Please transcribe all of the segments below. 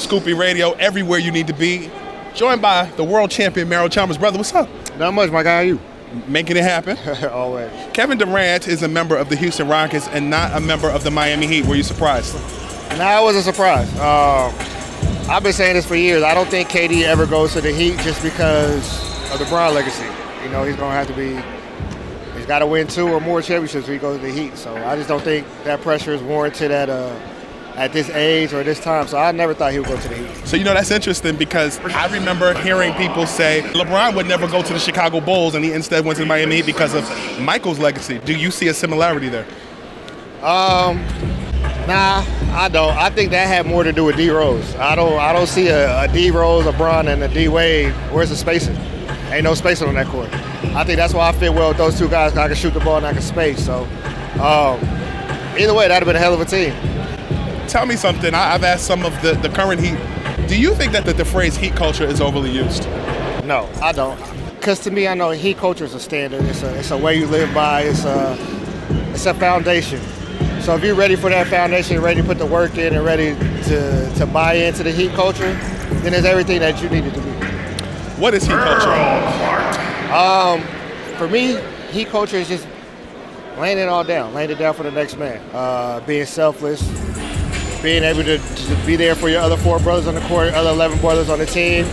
Scoopy Radio, everywhere you need to be. Joined by the world champion, Chalmers. Brother, what's up? Not much, my guy. How are you? Making it happen. Always. Kevin Durant is a member of the Houston Rockets and not a member of the Miami Heat. Were you surprised? Nah, it was a surprise. I've been saying this for years. I don't think KD ever goes to the Heat just because of the LeBron legacy. You know, he's going to have to be – he's got to win 2 or more championships if he goes to the Heat. So I just don't think that pressure is warranted at this age or this time. So I never thought he would go to the Heat. So, you know, that's interesting because I remember hearing people say LeBron would never go to the Chicago Bulls and he instead went to Miami Heat because of Michael's legacy. Do you see a similarity there? Nah, I don't. I think that had more to do with D Rose. I don't see a D Rose, a Bron, and a D Wade. Where's the spacing? Ain't no spacing on that court. I think that's why I fit well with those two guys. I can shoot the ball and I can space. So either way, that'd have been a hell of a team. Tell me something. I've asked some of the current Heat. Do you think that the phrase Heat culture is overly used? No, I don't. Because to me, I know Heat culture is a standard. It's a way you live by. It's a foundation. So if you're ready for that foundation, you're ready to put the work in and ready to buy into the Heat culture, then it's everything that you needed to be. What is Heat culture? For me, Heat culture is just laying it all down, laying it down for the next man, being selfless, being able to be there for your other 4 brothers on the court, other 11 brothers on the team,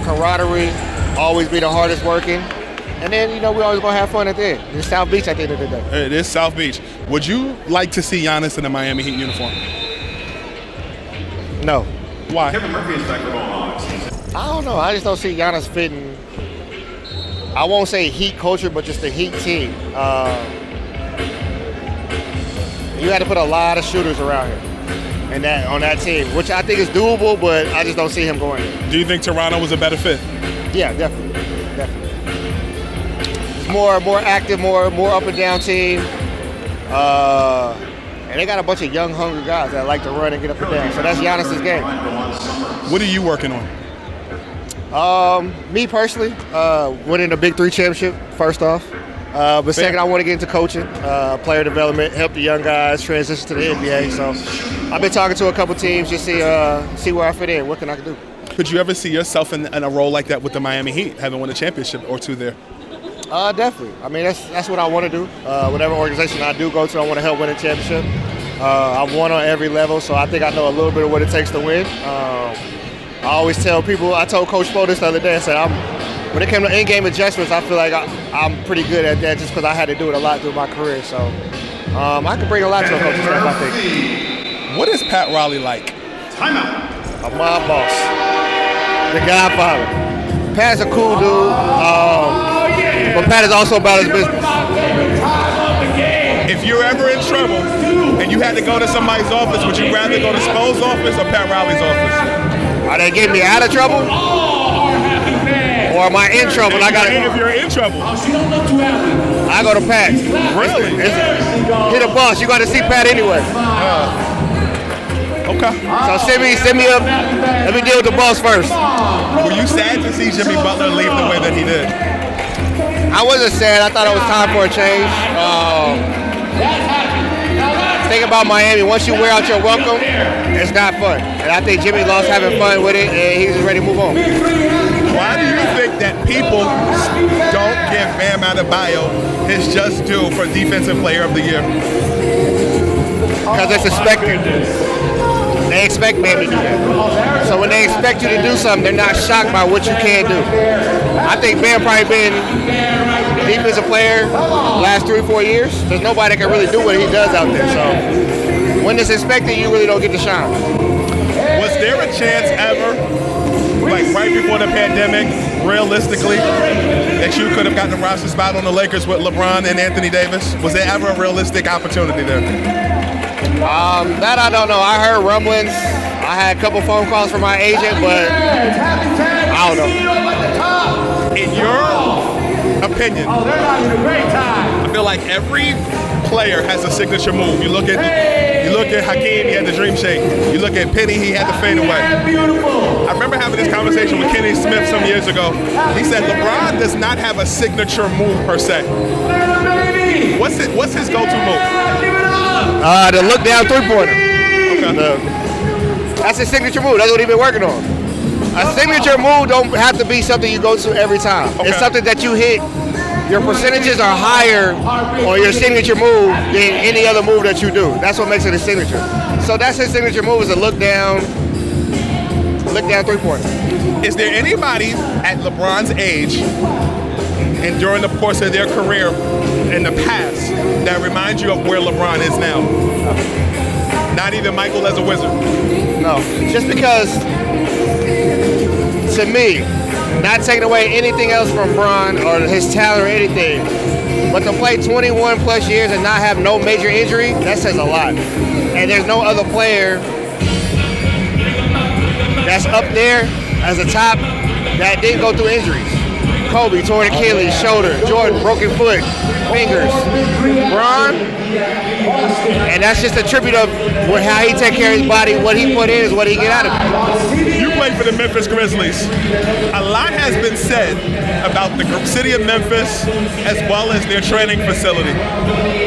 camaraderie, always be the hardest working. And then, you know, we always going to have fun at the end. It's South Beach at the end of the day. It is South Beach. Would you like to see Giannis in a Miami Heat uniform? No. Why? I don't know. I just don't see Giannis fitting. I won't say Heat culture, but just the Heat team. You had to put a lot of shooters around him and on that team, which I think is doable, but I just don't see him going there. Do you think Toronto was a better fit? Yeah, definitely. More active, more up and down team. And they got a bunch of young, hungry guys that like to run and get up and down. So that's Giannis's game. What are you working on? Me personally, winning the Big 3 championship, first off. But second, I want to get into coaching, player development, help the young guys transition to the NBA. So I've been talking to a couple teams just see where I fit in. What can I do? Could you ever see yourself in a role like that with the Miami Heat, having won a championship or 2 there? Definitely. I mean, that's what I want to do. Whatever organization I do go to, I want to help win a championship. I've won on every level, so I think I know a little bit of what it takes to win. I always tell people, I told Coach Spo this the other day, I said, when it came to in-game adjustments, I feel like I'm pretty good at that just because I had to do it a lot through my career. So I can bring a lot to a coaching staff, I think. What is Pat Riley like? Timeout. A mob boss. The Godfather. Pat's a cool dude. But Pat is also about his business. If you're ever in trouble and you had to go to somebody's office, would you rather go to Spo's office or Pat Riley's office? Are they getting me out of trouble? Or am I in trouble? If you're in trouble. I go to Pat. Really? He the boss. You got to see Pat anyway. Okay. So send me up. Let me deal with the boss first. Were you sad to see Jimmy Butler leave the way that he did? I wasn't sad. I thought it was time for a change. Think about Miami. Once you wear out your welcome, it's not fun. And I think Jimmy lost having fun with it, and he's ready to move on. Why do you think that people don't give Bam Adebayo his just due for Defensive Player of the Year? Because it's expected. They expect Bam to do that. So when they expect you to do something, they're not shocked by what you can do. I think Bam probably been defensive player the last 3 or 4 years. There's nobody that can really do what he does out there. So when it's expected, you really don't get to shine. Was there a chance ever, like right before the pandemic, realistically, that you could have gotten a roster spot on the Lakers with LeBron and Anthony Davis? Was there ever a realistic opportunity there? That I don't know. I heard rumblings. I had a couple phone calls from my agent, but I don't know. In your opinion, I feel like every player has a signature move. You look at Hakeem, he had the dream shake. You look at Penny, he had the fade away. I remember having this conversation with Kenny Smith some years ago. He said LeBron does not have a signature move per se. What's his go-to move? The look down 3-pointer. Okay. That's his signature move. That's what he's been working on. A signature move don't have to be something you go to every time. Okay. It's something that you hit. Your percentages are higher on your signature move than any other move that you do. That's what makes it a signature. So that's his signature move, is a look down three-pointer. Is there anybody at LeBron's age and during the course of their career in the past that reminds you of where LeBron is now? Not even Michael as a Wizard? No. Just because, to me, not taking away anything else from Bron or his talent or anything, but to play 21 plus years and not have no major injury, that says a lot. And there's no other player that's up there as a top that didn't go through injuries. Kobe, torn Achilles, shoulder. Jordan, broken foot, fingers. Bron, and that's just a tribute of how he take care of his body. What he put in is what he get out of it. You played for the Memphis Grizzlies. A lot has been said about the city of Memphis as well as their training facility.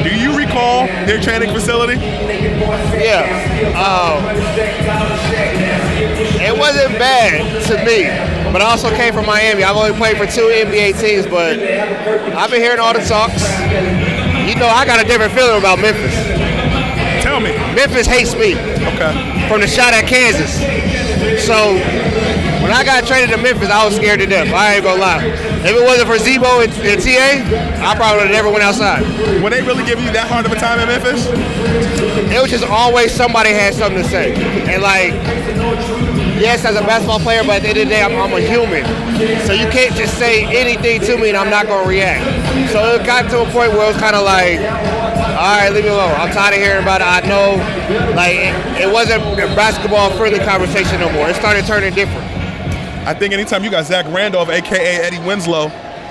Do you recall their training facility? Yeah. It wasn't bad to me, but I also came from Miami. I've only played for 2 NBA teams, but I've been hearing all the talks. You know, I got a different feeling about Memphis. Tell me. Memphis hates me. Okay. From the shot at Kansas. So when I got traded to Memphis, I was scared to death. I ain't gonna lie. If it wasn't for Zebo and TA, I probably would have never went outside. Would they really give you that hard of a time in Memphis? It was just always somebody had something to say. And like, yes, as a basketball player, but at the end of the day, I'm a human. So you can't just say anything to me and I'm not gonna react. So it got to a point where it was kind of like, all right, leave me alone. I'm tired of hearing about it. I know, like, it wasn't a basketball-friendly conversation no more. It started turning different. I think anytime you got Zach Randolph, a.k.a. Eddie Winslow,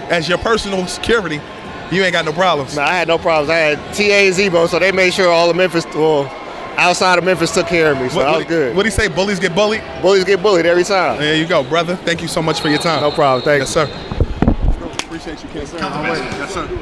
as your personal security, you ain't got no problems. No, I had no problems. I had TA and Zebo, so they made sure all of Memphis, well, outside of Memphis took care of me, so I was good. What'd he say, bullies get bullied? Bullies get bullied every time. There you go, brother. Thank you so much for your time. No problem. Thank you. Yes, sir. Appreciate you, Ken. Yes, sir.